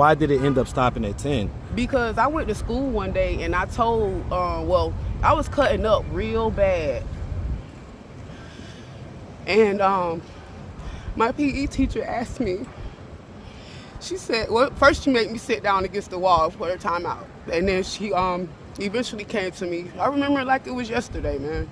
why did it end up stopping at 10? Because I went to school one day and I told, I was cutting up real bad. And my PE teacher asked me, she said, well, first she made me sit down against the wall for her timeout. And then she eventually came to me. I remember it like it was yesterday, man.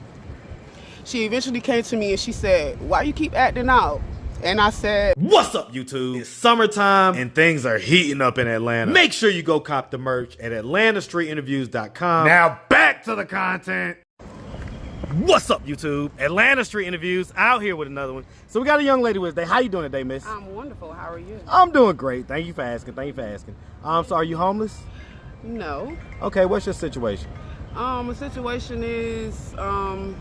She eventually came to me and she said, why you keep acting out? And I said, what's up, YouTube? It's summertime and things are heating up in Atlanta. Make sure you go cop the merch at AtlantaStreetInterviews.com. Now back to the content. What's up, YouTube? Atlanta Street Interviews out here with another one. So we got a young lady with us today. How you doing today, miss? I'm wonderful. How are you? I'm doing great. Thank you for asking. Thank you for asking. So are you homeless? No. Okay, what's your situation? The situation is, I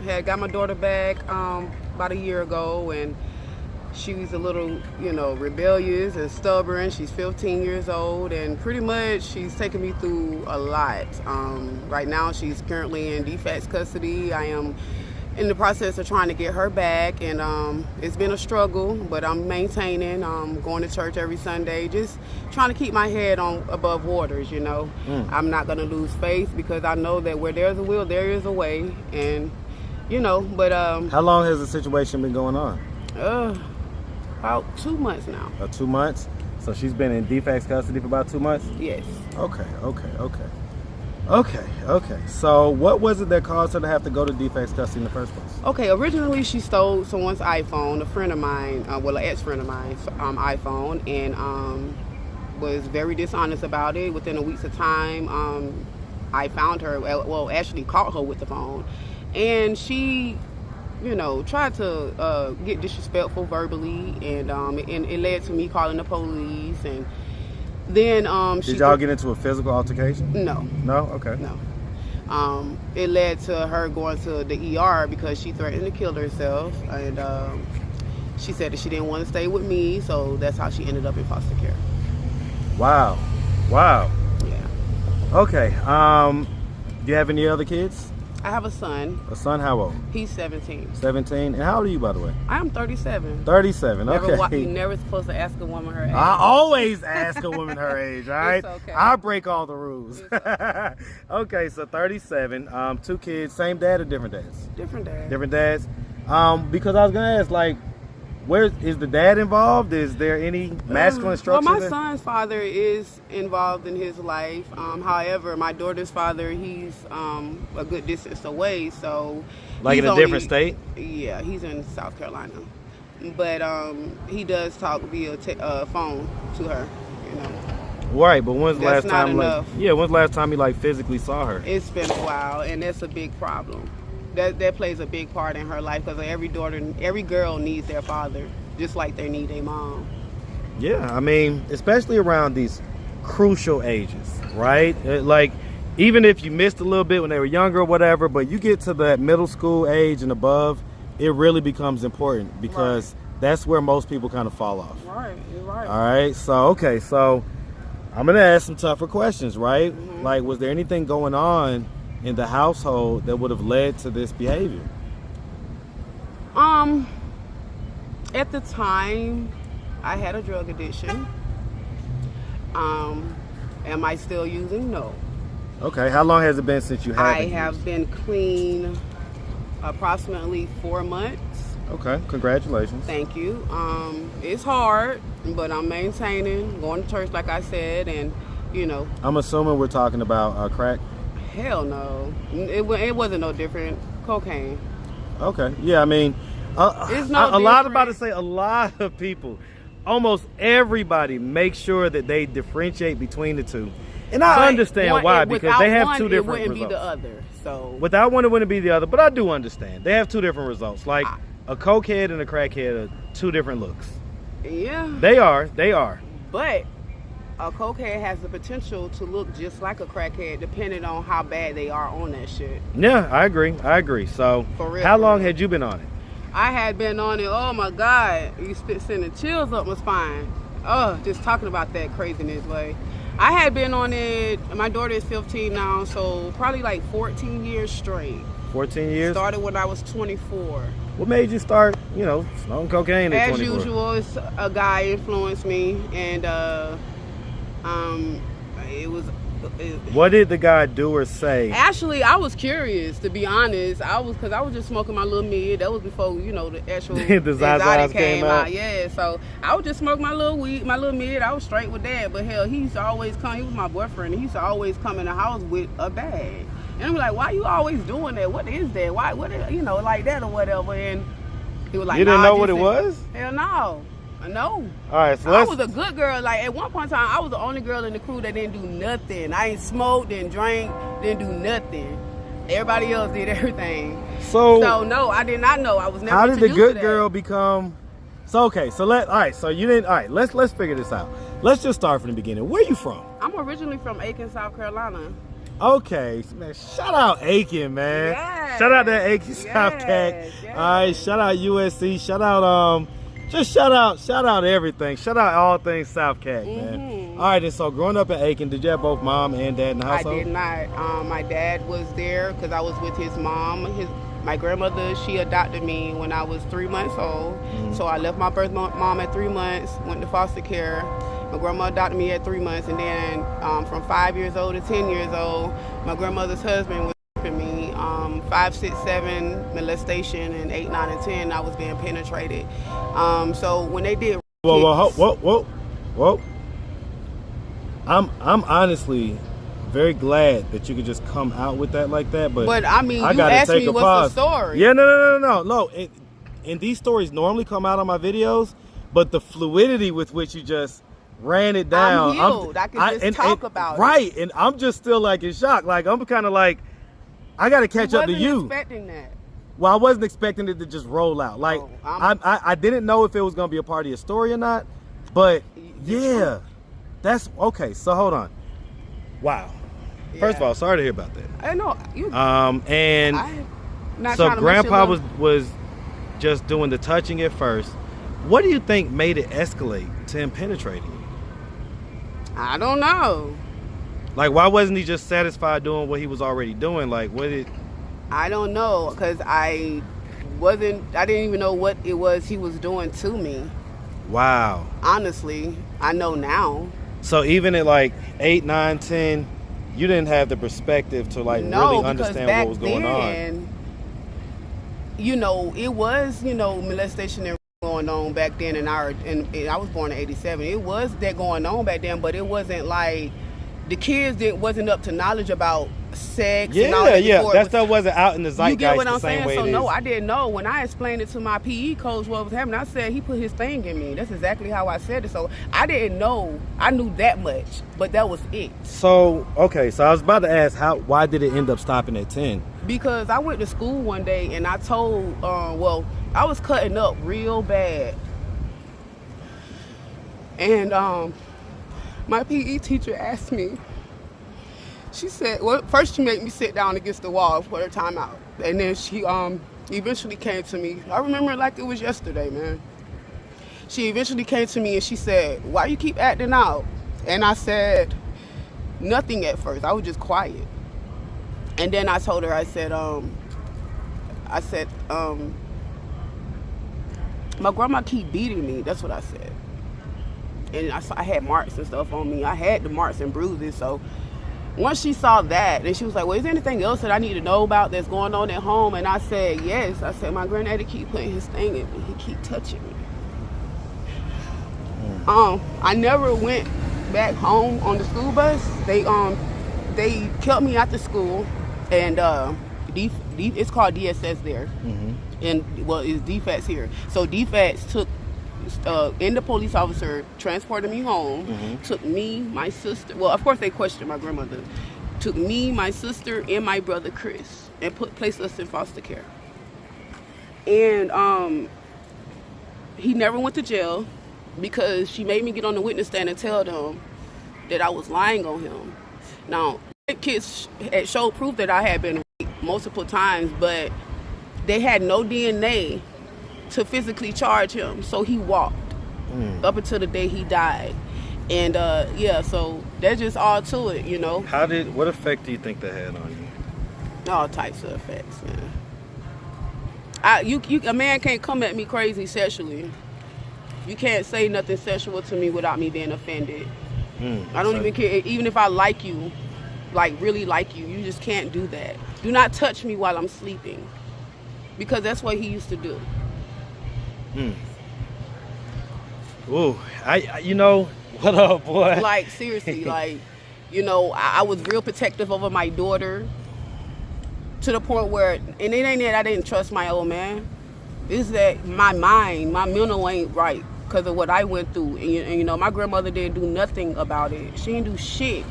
had got my daughter back about a year ago, and she was a little, rebellious and stubborn. She's 15 years old, and pretty much she's taken me through a lot. Right now, she's currently in defense custody. I am in the process of trying to get her back, and it's been a struggle, but I'm maintaining. Going to church every Sunday, just trying to keep my head above waters, I'm not going to lose faith because I know that where there's a will, there is a way, and, but... How long has the situation been going on? About 2 months now. 2 months? So she's been in defense custody for about 2 months? Yes. Okay. So what was it that caused her to have to go to defense custody in the first place? Okay, originally she stole someone's iPhone, a friend of mine, an ex-friend of mine's iPhone, and was very dishonest about it. Within a week's of time, I found her, actually caught her with the phone, and she tried to get disrespectful verbally, and it led to me calling the police, and then Did y'all get into a physical altercation? No. No? Okay. No. It led to her going to the ER because she threatened to kill herself, and she said that she didn't want to stay with me, so that's how she ended up in foster care. Wow. Yeah. Okay. Do you have any other kids? I have a son. A son? How old? He's 17. 17. And how old are you, by the way? I'm 37. 37. Okay. You're never supposed to ask a woman her age. I always ask a woman her age, all right? It's okay. I break all the rules. Okay. Okay, so 37. 2 kids, same dad or different dads? Different dads. Different dads. Because I was going to ask, where is the dad involved? Is there any masculine structure? Well, my son's father is involved in his life. However, my daughter's father, he's a good distance away, so in a different state? Yeah, he's in South Carolina, but he does talk via phone to her. Right, but when's the last time? Enough. When's the last time you physically saw her? It's been a while, and that's a big problem. That plays a big part in her life because every girl needs their father, just like they need their mom. Yeah, I mean, especially around these crucial ages, right? Even if you missed a little bit when they were younger or whatever, but you get to that middle school age and above, it really becomes important because that's where most people kind of fall off. Right, you're right. All right, so I'm going to ask some tougher questions, right? Mm-hmm. Was there anything going on in the household that would have led to this behavior? At the time, I had a drug addiction. Am I still using? No. Okay, how long has it been since you have I have been clean approximately 4 months. Okay, congratulations. Thank you. It's hard, but I'm maintaining, going to church like I said, and I'm assuming we're talking about crack? Hell no. It wasn't no different. Cocaine. Okay. Yeah, I mean, it's no a lot about to say a lot of people, almost everybody makes sure that they differentiate between the two. And I understand why, because they have two different results. It wouldn't be the other. So without one, it wouldn't be the other. But I do understand. They have two different results. Like a cokehead and a crackhead are two different looks. Yeah. They are. But a cokehead has the potential to look just like a crackhead depending on how bad they are on that shit. Yeah, I agree. So for real, how long had you been on it? I had been on it, oh my God, you sending chills up my spine. Oh, just talking about that craziness. I had been on it, my daughter is 15 now, so probably 14 years straight. 14 years? Started when I was 24. What made you start, smoking cocaine at 24? As usual, a guy influenced me, and It was. What did the guy do or say? Actually, I was curious, to be honest. Because I was just smoking my little mid. That was before, the actual the Zazas came out. Yeah, so I was just smoking my little weed, my little mid. I was straight with that. But hell, he used to always come. He was my boyfriend. And he used to always come in the house with a bag. And I'm like, why you always doing that? What is that? Why, like that or whatever? And he was like, you didn't know what it was? Hell no. No. All right, so I was a good girl. Like, at one point in time, I was the only girl in the crew that didn't do nothing. I ain't smoked, didn't drink, didn't do nothing. Everybody else did everything. So no, I did not know. I was never. How did the good girl become? So okay, so you didn't. All right, let's figure this out. Let's just start from the beginning. Where you from? I'm originally from Aiken, South Carolina. Okay, man. Shout out Aiken, man. Yes. Shout out that Aiken South Cac. Yes. All right, shout out USC. Shout out Just shout out everything. Shout out all things South Cac, man. All right, and so growing up in Aiken, did you have both mom and dad in the household? I did not. My dad was there because I was with his mom. My grandmother, she adopted me when I was 3 months old. So I left my birth mom at 3 months, went to foster care. My grandma adopted me at 3 months, and then from 5 years old to 10 years old, my grandmother's husband was raping me. 5, 6, 7 molestation, and 8, 9, and 10 I was being penetrated. So when they did whoa. I'm honestly very glad that you could just come out with that like that, but I mean, I you gotta asked take me a what's pause. the story. Yeah, no. And these stories normally come out on my videos, but the fluidity with which you just ran it down. I'm healed. I can just talk about it. Right, and I'm just still like in shock. Like I'm kind of like, I gotta catch up to you. Expecting that. Well, I wasn't expecting it to just roll out. Like I didn't know if it was gonna be a part of your story or not, but yeah, that's okay. So hold on. Wow. First of all, sorry to hear about that. I know you. And so Grandpa was just doing the touching at first. What do you think made it escalate to him penetrating you? I don't know. Like, why wasn't he just satisfied doing what he was already doing? Like, what did? I don't know, because I didn't even know what it was he was doing to me. Wow. Honestly, I know now. So even at like 8, 9, 10, you didn't have the perspective to like really understand what was going on. It was, molestation and going on back then and I was born in 87. It was that going on back then, but it wasn't like the kids wasn't up to knowledge about sex. Yeah, and all that. That stuff wasn't out in the zeitgeist. You get what I'm saying? So no, I didn't know. When I explained it to my PE coach what was happening, I said he put his thing in me. That's exactly how I said it. So I didn't know. I knew that much, but that was it. So okay, so I was about to ask why did it end up stopping at 10? Because I went to school one day and I told, I was cutting up real bad, and my PE teacher asked me. She said, well, first she made me sit down against the wall for her timeout. And then she eventually came to me. I remember it like it was yesterday, man. She eventually came to me and she said, why you keep acting out? And I said, nothing at first. I was just quiet. And then I told her, I said, my grandma keep beating me. That's what I said. And I had marks and stuff on me. I had the marks and bruises, so once she saw that, then she was like, well, is there anything else that I need to know about that's going on at home? And I said, yes. I said, my granddaddy keep putting his thing in me. He keep touching me. I never went back home on the school bus. They kept me at the school, and it's called DSS there. And, it's DFATS here. So DFATS took and the police officer transported me home, took me, my sister, well, of course they questioned my grandmother, took me, my sister, and my brother Chris, and placed us in foster care. And he never went to jail because she made me get on the witness stand and tell them that I was lying on him. Now, kids had showed proof that I had been raped multiple times, but they had no DNA to physically charge him, so he walked up until the day he died. And so that's just all to it, What effect do you think that had on you? All types of effects, man. A man can't come at me crazy sexually. You can't say nothing sexual to me without me being offended. I don't even care. Even if I like you, like really like you, you just can't do that. Do not touch me while I'm sleeping, because that's what he used to do. Ooh, you know, what up, boy? Like, seriously, like, you know, I was real protective over my daughter to the point where, and it ain't that I didn't trust my old man. It's that my mind, my mental ain't right because of what I went through. And, you know, my grandmother didn't do nothing about it. She didn't do shit.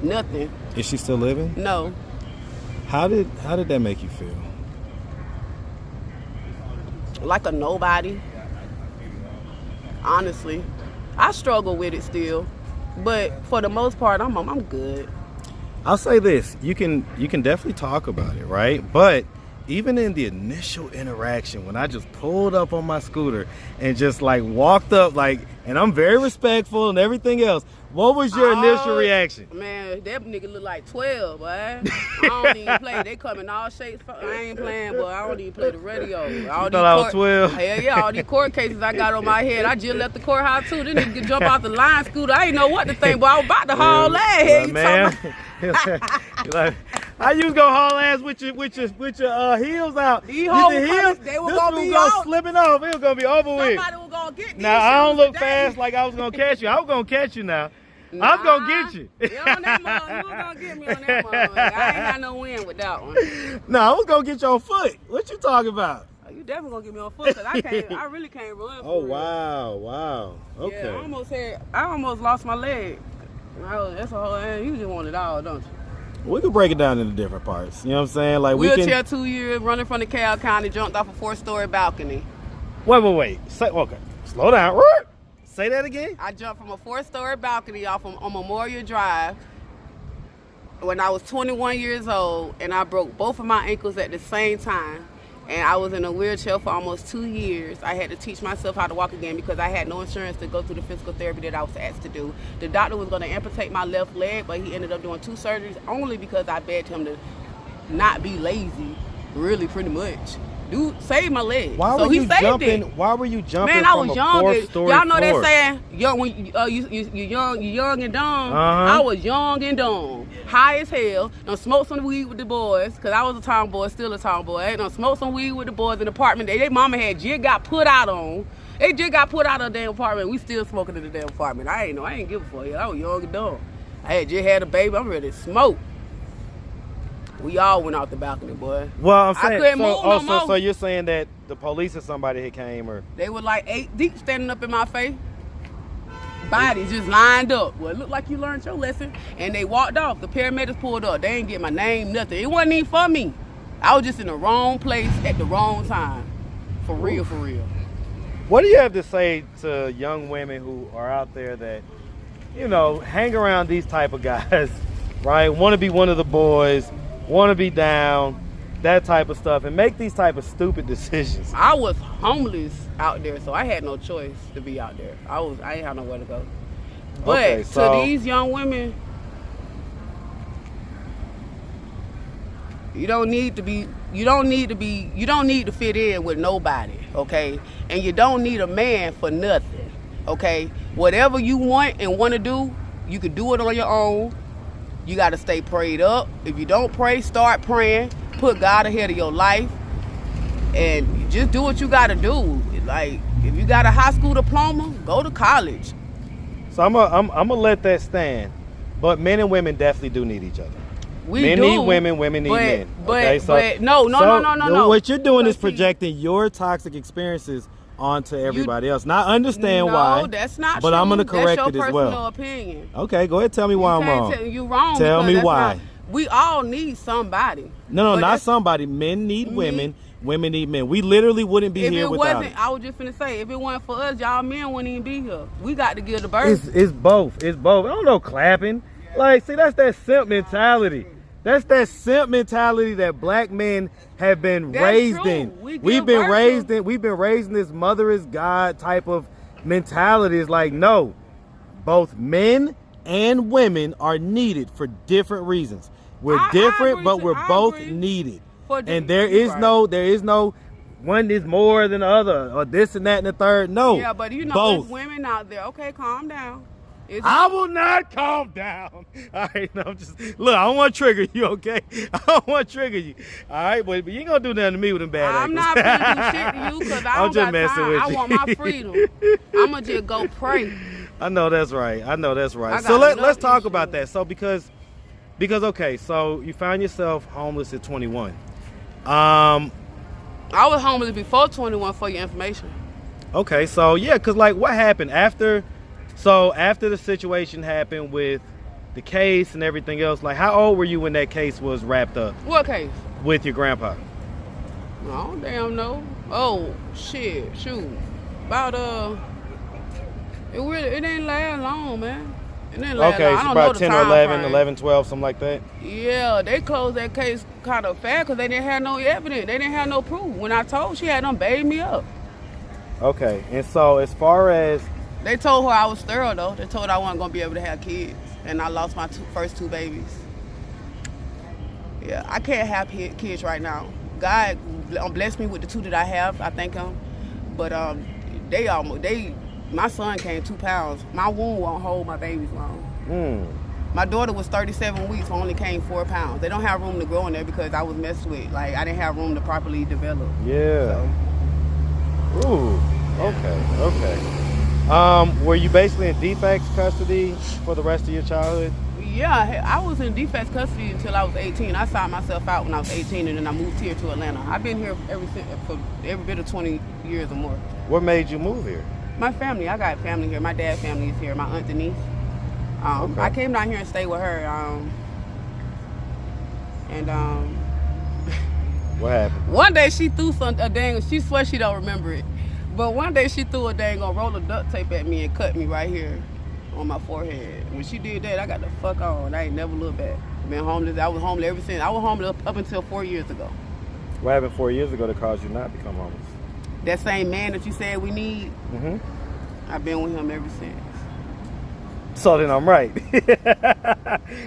Nothing. Is she still living? No. How did that make you feel? Like a nobody. Honestly, I struggle with it still, but for the most part, I'm good. I'll say this: you can definitely talk about it, right? But even in the initial interaction, when I just pulled up on my scooter and just like walked up, like, and I'm very respectful and everything else. What was your initial reaction? Man, that nigga look like 12, boy. I don't even play. They come in all shapes. I ain't playing, boy. I don't even play the radio. I thought I was 12. Hell yeah, all these court cases I got on my head. I just left the courthouse too. This nigga could jump out the line scooter. I ain't know what to think, but I was about to haul ass. Like, man, like, how you gonna haul ass with your heels out? These heels, they were gonna be out. Slipping off. It was gonna be over with. Somebody was gonna get these. Now I don't look fast like I was gonna catch you. I was gonna catch you now. Nah, I'm gonna get you. You on that mother, you gonna get me on that mother. I ain't got no win with that one. No, I was gonna get you on foot. What you talking about? Oh, you definitely gonna get me on foot because I really can't run. Oh wow. Okay. Yeah, I almost lost my leg. That's a whole. You just want it all, don't you? We could break it down into different parts. You know what I'm saying? Like wheelchair 2 years, running from the Cal County, jumped off a 4-story balcony. Wait. Okay, slow down. Say that again. I jumped from a 4-story balcony off on Memorial Drive when I was 21 years old, and I broke both of my ankles at the same time. And I was in a wheelchair for almost 2 years. I had to teach myself how to walk again because I had no insurance to go through the physical therapy that I was asked to do. The doctor was going to amputate my left leg, but he ended up doing 2 surgeries only because I begged him to not be lazy, really, pretty much. Dude, save my leg. Why were you jumping? Why were you jumping? Man, I was from young. A 4-story Y'all know floor? that saying, young when you young and dumb. I was young and dumb, high as hell. Done smoked some weed with the boys, cause I was a tomboy, still a tomboy. Done smoked some weed with the boys in the apartment. They mama had just got put out on. They just got put out of the damn apartment. We still smoking in the damn apartment. I ain't give a fuck. I was young and dumb. I had just had a baby. I'm ready to smoke. We all went out the balcony, boy. Well, I'm saying, I couldn't move no more. So you're saying that the police or somebody had came, or they were like 8 deep standing up in my face. Bodies just lined up. Well, it looked like you learned your lesson. And they walked off. The paramedics pulled up. They ain't get my name, nothing. It wasn't even for me. I was just in the wrong place at the wrong time. For real, for real. What do you have to say to young women who are out there that, you know, hang around these type of guys, right? Want to be one of the boys, want to be down, that type of stuff, and make these type of stupid decisions. I was homeless out there, so I had no choice to be out there. I ain't had nowhere to go. But okay, so, to these young women, you don't need to fit in with nobody, okay? And you don't need a man for nothing, okay? Whatever you want and want to do, you can do it on your own. You got to stay prayed up. If you don't pray, start praying. Put God ahead of your life. And you just do what you got to do. Like, if you got a high school diploma, go to college. So I'm gonna let that stand. But men and women definitely do need each other. Men need women, women need men. But no. What you're doing is projecting your toxic experiences onto everybody else. Now I understand why. No, that's not but true. I'm gonna correct it as well. That's your personal opinion. Okay, go ahead. Tell me why I'm wrong. You wrong. Tell me why. We all need somebody. No, not somebody. Men need women. Women need men. We literally wouldn't be here without it. I was just finna say, if it wasn't for us, y'all men wouldn't even be here. We got to give the birth. It's both. I don't know, clapping. Like, see, that's that simp mentality. That's that simp mentality that black men have been raised in. We've been raised in this mother is God type of mentality. It's like, no, both men and women are needed for different reasons. We're different, but we're both needed. And there is no one is more than the other or this and that and the third. No. Yeah, but you know, both. there's women out there. Okay, calm down. I will not calm down. All right, no, I'm just look. I don't want to trigger you, okay? I don't want to trigger you. All right, but you ain't gonna do nothing to me with them bad I'm ankles. not gonna do shit to you because I don't got messing time. with I you. want my freedom. I'm gonna just go pray. I know that's right. So let's talk about that. So because okay, so you found yourself homeless at 21. I was homeless before 21 for your information. Okay, so yeah, because like what happened after the situation happened with the case and everything else, like how old were you when that case was wrapped up? What case? With your grandpa. I don't damn know. Oh, shit, shoot. About, it didn't last long, man. It didn't last long. So about 10 or 11, 12, something like that? Yeah, they closed that case kind of fast because they didn't have no evidence. They didn't have no proof. When I told, she had them baby me up. Okay, and so as far as... They told her I was sterile, though. They told her I wasn't going to be able to have kids. And I lost my first two babies. Yeah, I can't have kids right now. God blessed me with the two that I have, I thank him. But my son came 2 pounds. My womb won't hold my babies long. My daughter was 37 weeks, but only came 4 pounds. They don't have room to grow in there because I was messed with. Like, I didn't have room to properly develop. Yeah. So. Ooh, okay. Were you basically in defects custody for the rest of your childhood? Yeah, I was in defects custody until I was 18. I signed myself out when I was 18, and then I moved here to Atlanta. I've been here for every bit of 20 years or more. What made you move here? My family. I got family here. My dad's family is here. My aunt Denise. Okay. I came down here and stayed with her. What happened? One day she threw she swears she don't remember it. But one day she threw a dang on roll of duct tape at me and cut me right here on my forehead. When she did that, I got the fuck on. I ain't never looked back. Been homeless. I was homeless ever since. I was homeless up until 4 years ago. What happened 4 years ago that caused you not to become homeless? That same man that you said we need, I've been with him ever since. So then I'm right.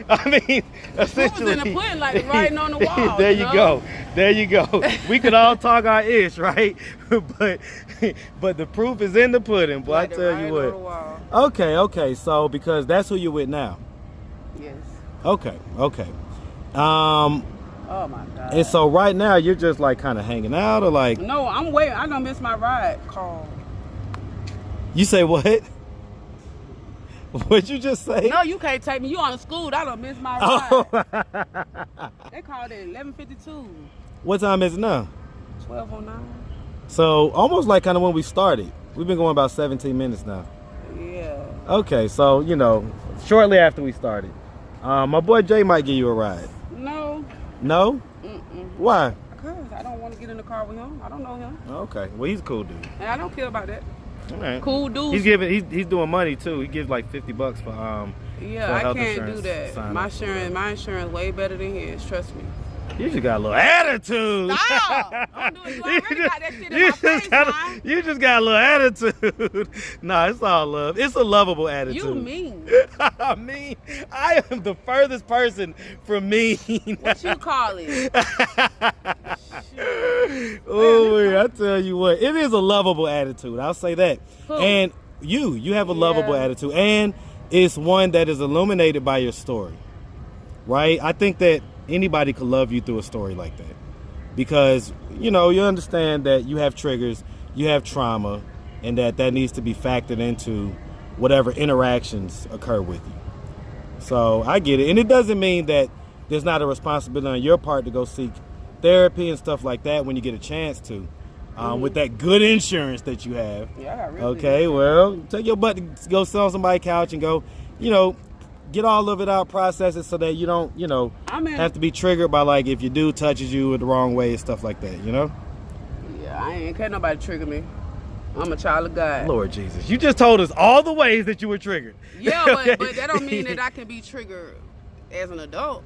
I mean, It essentially. was in the pudding, like writing on the wall. There you go. There you go. We could all talk our ish, right? but the proof is in the pudding, boy. Like I tell you what. On the wall. Okay. So because that's who you're with now. Yes. Okay. Oh my God. And so right now you're just like kind of hanging out or like. No, I'm waiting. I done missed my ride call. You say what? What'd you just say? No, you can't take me. You on the school. I done missed my ride. They called it 11:52. What time is it now? 12:09. So almost like kind of when we started. We've been going about 17 minutes now. Yeah. Okay, so shortly after we started, my boy Jay might give you a ride. No. No? Why? Because I don't want to get in the car with him. I don't know him. Okay, well he's a cool dude. And I don't care about that. All right. Cool dude. He's doing money too. He gives like $50 for Yeah, for I health can't insurance do that. My insurance way better than his. Trust me. You just got a little attitude. Stop! Don't do it. You already got that shit in my face, man. You just got a little attitude. Nah, it's all love. It's a lovable attitude. You mean? I mean, I am the furthest person from mean. What you call it? Oh, I tell you what, it is a lovable attitude. I'll say that. Who? And you have a lovable attitude, and it's one that is illuminated by your story, right? I think that anybody could love you through a story like that because you understand that you have triggers, you have trauma, and that needs to be factored into whatever interactions occur with you. So I get it, and it doesn't mean that there's not a responsibility on your part to go seek therapy and stuff like that when you get a chance to, with that good insurance that you have. Yeah, I got really okay, well, take your butt to go sit on somebody's couch and go, get all of it out, process it so that you don't, have to be triggered by like if your dude touches you the wrong way and stuff like that, Yeah, I ain't can't nobody trigger me. I'm a child of God. Lord Jesus, you just told us all the ways that you were triggered. Yeah, okay. but that don't mean that I can be triggered as an adult.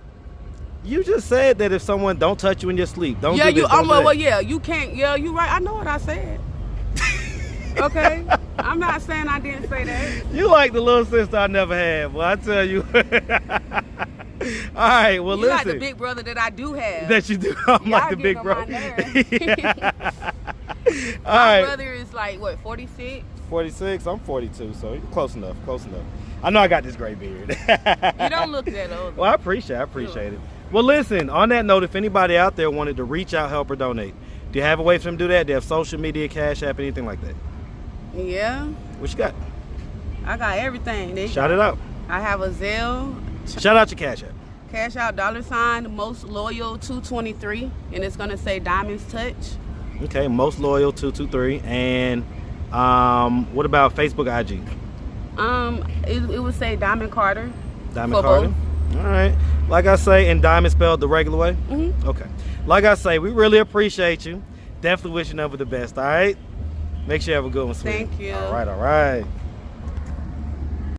You just said that if someone don't touch you in your sleep, don't yeah, do this, you. don't do that. Well, yeah, you can't. Yeah, you right. I know what I said. Okay, I'm not saying I didn't say that. You like the little sister I never had. Well, I tell you. All right, well, you listen. like the big brother that I do have. That you do. I'm like the big brother. My brother is like what, 46? 46. I'm 42, so close enough. I know I got this great beard. You don't look that old. Well, I appreciate it. Well, listen, on that note, if anybody out there wanted to reach out, help, or donate, do you have a way for them to do that? Do you have social media, Cash App, anything like that? Yeah. What you got? I got everything. Shout it out. I have a Zelle. Shout out your Cash App. Cash out $ most loyal 223, and it's gonna say Diamonds Touch. Okay, most loyal 223. And what about Facebook, IG? It would say Diamond Carter. Diamond Carter. All right. Like I say, and Diamond spelled the regular way. Okay. Like I say, we really appreciate you. Definitely wish you nothing but the best. All right. Make sure you have a good one, sweetie. Thank you. All right.